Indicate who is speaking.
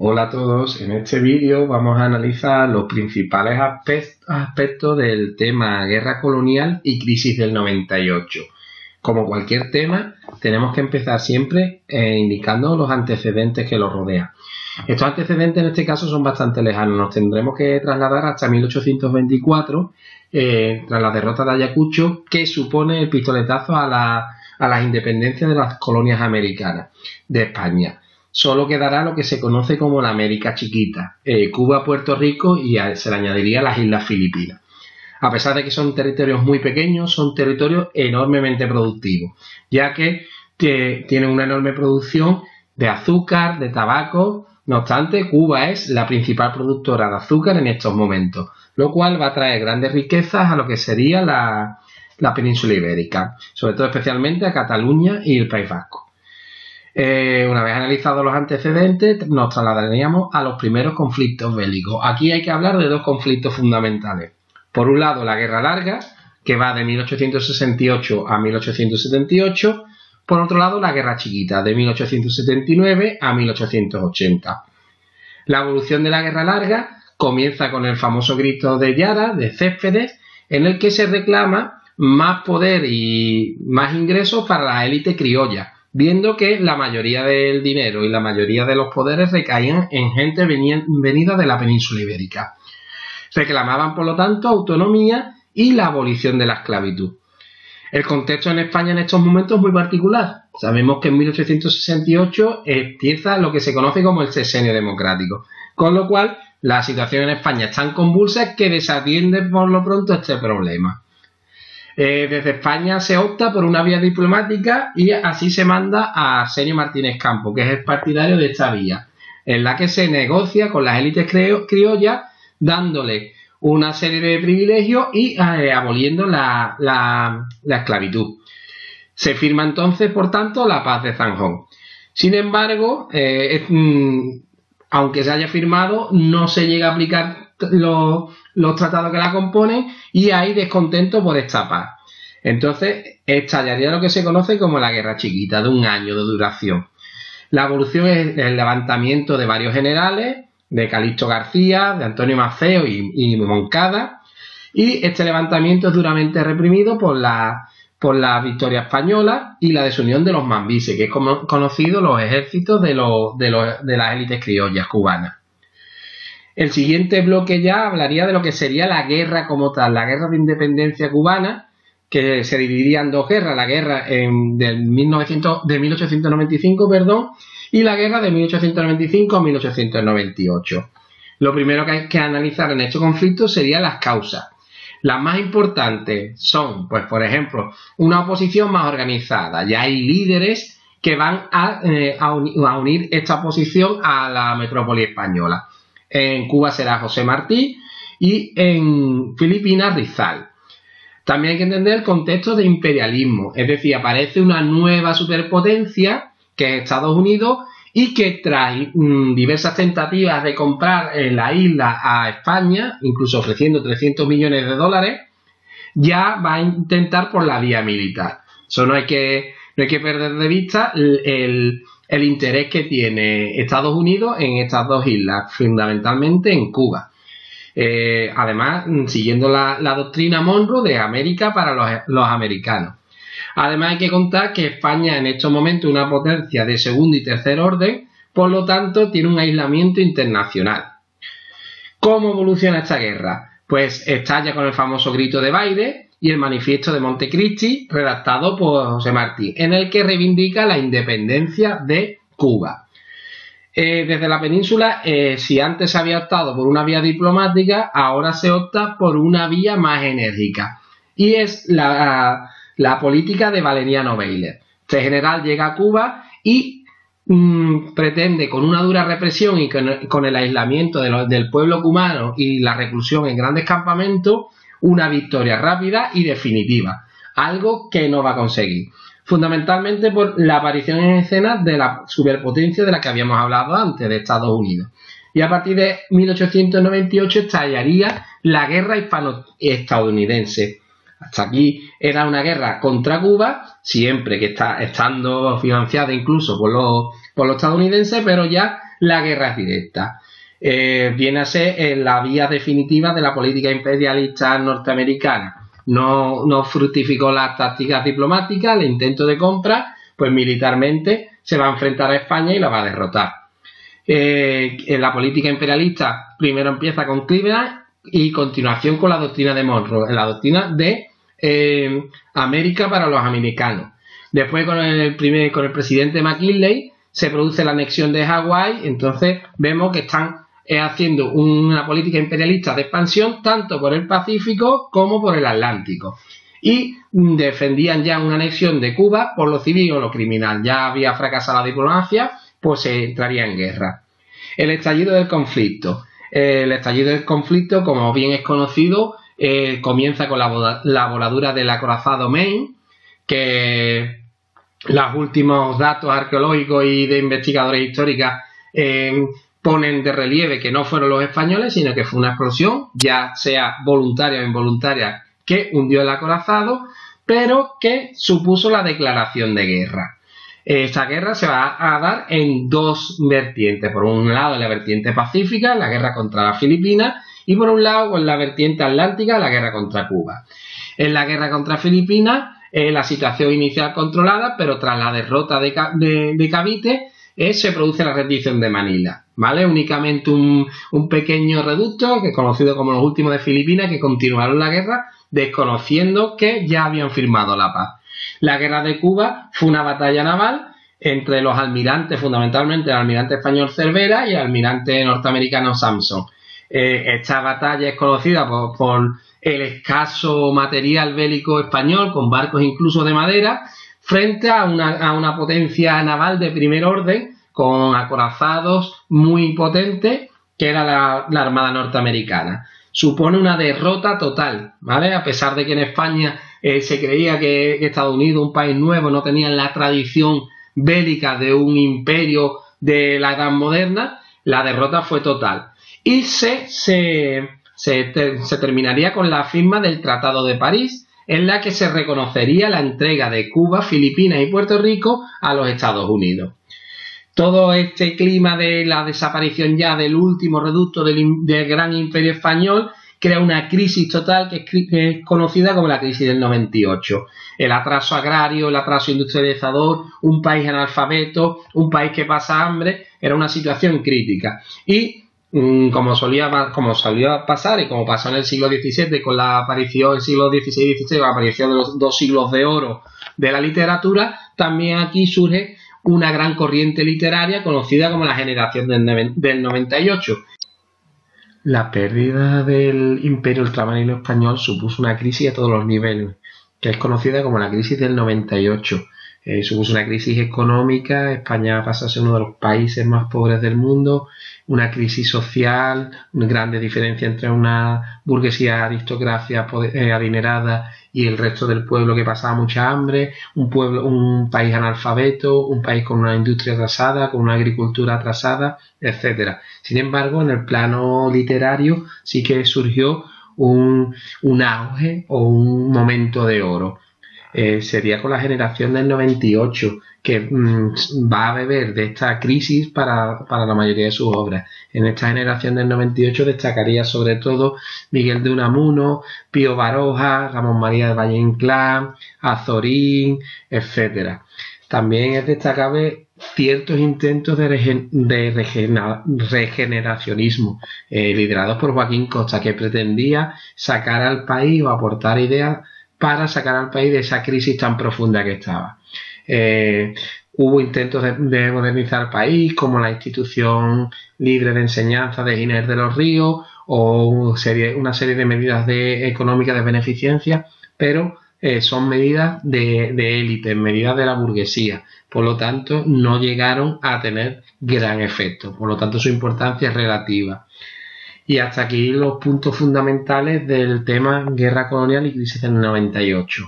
Speaker 1: Hola a todos, en este vídeo vamos a analizar los principales aspectos del tema guerra colonial y crisis del 98. Como cualquier tema, tenemos que empezar siempre indicando los antecedentes que lo rodean. Estos antecedentes en este caso son bastante lejanos, nos tendremos que trasladar hasta 1824, tras la derrota de Ayacucho, que supone el pistoletazo a las independencias de las colonias americanas de España. Solo quedará lo que se conoce como la América Chiquita, Cuba, Puerto Rico y se le añadiría las Islas Filipinas. A pesar de que son territorios muy pequeños, son territorios enormemente productivos, ya que tienen una enorme producción de azúcar, de tabaco. No obstante, Cuba es la principal productora de azúcar en estos momentos, lo cual va a traer grandes riquezas a lo que sería la península ibérica, sobre todo especialmente a Cataluña y el País Vasco. Una vez analizados los antecedentes, nos trasladaríamos a los primeros conflictos bélicos. Aquí hay que hablar de dos conflictos fundamentales. Por un lado, la Guerra Larga, que va de 1868 a 1878. Por otro lado, la Guerra Chiquita, de 1879 a 1880. La evolución de la Guerra Larga comienza con el famoso grito de Yara, de Céspedes, en el que se reclama más poder y más ingresos para la élite criolla, viendo que la mayoría del dinero y la mayoría de los poderes recaían en gente venida de la península ibérica. Reclamaban, por lo tanto, autonomía y la abolición de la esclavitud. El contexto en España en estos momentos es muy particular. Sabemos que en 1868 empieza lo que se conoce como el sexenio democrático, con lo cual la situación en España es tan convulsa que desatiende por lo pronto este problema. Desde España se opta por una vía diplomática y así se manda a Arsenio Martínez Campos, que es el partidario de esta vía, en la que se negocia con las élites criollas, dándole una serie de privilegios y aboliendo la esclavitud. Se firma entonces, por tanto, la Paz de Zanjón. Sin embargo, aunque se haya firmado, no se llega a aplicar los tratados que la componen y hay descontento por esta paz. Entonces, estallaría lo que se conoce como la Guerra Chiquita, de un año de duración. La evolución es el levantamiento de varios generales, de Calixto García, de Antonio Maceo y Moncada, y este levantamiento es duramente reprimido por la victoria española y la desunión de los mambises, que es como conocido los ejércitos de las élites criollas cubanas. El siguiente bloque ya hablaría de lo que sería la guerra como tal, la guerra de independencia cubana, que se dividiría en dos guerras, la guerra de 1895, y la guerra de 1895 a 1898. Lo primero que hay que analizar en este conflicto serían las causas. Las más importantes son, pues por ejemplo, una oposición más organizada. Ya hay líderes que van a unir esta oposición a la metrópoli española. En Cuba será José Martí y en Filipinas Rizal. También hay que entender el contexto de imperialismo, es decir, aparece una nueva superpotencia que es Estados Unidos y que trae diversas tentativas de comprar la isla a España, incluso ofreciendo 300 millones de dólares, ya va a intentar por la vía militar. Eso no hay que perder de vista el interés que tiene Estados Unidos en estas dos islas, fundamentalmente en Cuba. Además, siguiendo la doctrina Monroe de América para los americanos. Además, hay que contar que España en estos momentos es una potencia de segundo y tercer orden, por lo tanto, tiene un aislamiento internacional. ¿Cómo evoluciona esta guerra? Pues estalla con el famoso grito de Baile y el manifiesto de Montecristi, redactado por José Martí, en el que reivindica la independencia de Cuba. Desde la península, si antes se había optado por una vía diplomática, ahora se opta por una vía más enérgica. Y es la política de Valeriano Baylor. Este general llega a Cuba y pretende, con una dura represión y con el aislamiento del pueblo cubano y la reclusión en grandes campamentos, una victoria rápida y definitiva. Algo que no va a conseguir. Fundamentalmente por la aparición en escena de la superpotencia de la que habíamos hablado antes, de Estados Unidos. Y a partir de 1898 estallaría la guerra hispano-estadounidense. Hasta aquí era una guerra contra Cuba, siempre que estando financiada incluso por los estadounidenses, pero ya la guerra directa. Viene a ser la vía definitiva de la política imperialista norteamericana. No fructificó las tácticas diplomáticas, el intento de compra, pues militarmente se va a enfrentar a España y la va a derrotar. En la política imperialista primero empieza con Cleveland y continuación con la doctrina de Monroe, la doctrina de América para los americanos. Después con el presidente McKinley se produce la anexión de Hawái, entonces vemos que están haciendo una política imperialista de expansión tanto por el Pacífico como por el Atlántico. Y defendían ya una anexión de Cuba por lo civil o lo criminal. Ya había fracasado la diplomacia, pues se entraría en guerra. El estallido del conflicto. El estallido del conflicto, como bien es conocido, comienza con la voladura del acorazado Maine, que los últimos datos arqueológicos y de investigadores históricos ponen de relieve que no fueron los españoles, sino que fue una explosión, ya sea voluntaria o involuntaria, que hundió el acorazado, pero que supuso la declaración de guerra. Esta guerra se va a dar en dos vertientes. Por un lado, en la vertiente pacífica, la guerra contra las Filipinas, y por un lado, en la vertiente atlántica, la guerra contra Cuba. En la guerra contra Filipinas, la situación inicial controlada, pero tras la derrota de Cavite, se produce la rendición de Manila, ¿vale? Únicamente un pequeño reducto, que es conocido como los últimos de Filipinas, que continuaron la guerra, desconociendo que ya habían firmado la paz. La guerra de Cuba fue una batalla naval entre los almirantes, fundamentalmente el almirante español Cervera y el almirante norteamericano Sampson. Esta batalla es conocida por el escaso material bélico español, con barcos incluso de madera, frente a una potencia naval de primer orden, con acorazados muy potentes, que era la Armada norteamericana. Supone una derrota total, ¿vale? A pesar de que en España se creía que Estados Unidos, un país nuevo, no tenía la tradición bélica de un imperio de la Edad Moderna, la derrota fue total. Y se terminaría con la firma del Tratado de París, en la que se reconocería la entrega de Cuba, Filipinas y Puerto Rico a los Estados Unidos. Todo este clima de la desaparición ya del último reducto del gran imperio español crea una crisis total que es conocida como la crisis del 98. El atraso agrario, el atraso industrializador, un país analfabeto, un país que pasa hambre, era una situación crítica. Y como solía pasar y como pasó en el siglo XVII con la aparición del siglo XVI y XVII, con la aparición de los dos siglos de oro de la literatura, también aquí surge una gran corriente literaria conocida como la generación del 98. La pérdida del imperio ultramarino español supuso una crisis a todos los niveles, que es conocida como la crisis del 98. Supuso una crisis económica, España pasa a ser uno de los países más pobres del mundo, una crisis social, una grande diferencia entre una burguesía aristocracia adinerada y el resto del pueblo que pasaba mucha hambre, un país analfabeto, un país con una industria atrasada, con una agricultura atrasada, etcétera. Sin embargo, en el plano literario sí que surgió un auge o un momento de oro. Sería con la generación del 98, que va a beber de esta crisis para la mayoría de sus obras. En esta generación del 98 destacaría sobre todo Miguel de Unamuno, Pío Baroja, Ramón María de Valle Inclán, Azorín, etcétera. También es destacable ciertos intentos de regeneracionismo liderados por Joaquín Costa, que pretendía sacar al país o aportar ideas para sacar al país de esa crisis tan profunda que estaba. Hubo intentos de modernizar el país, como la institución libre de enseñanza de Ginés de los Ríos o una serie de medidas económicas de beneficencia, pero son medidas de élite, medidas de la burguesía. Por lo tanto, no llegaron a tener gran efecto. Por lo tanto, su importancia es relativa. Y hasta aquí los puntos fundamentales del tema guerra colonial y crisis del 98.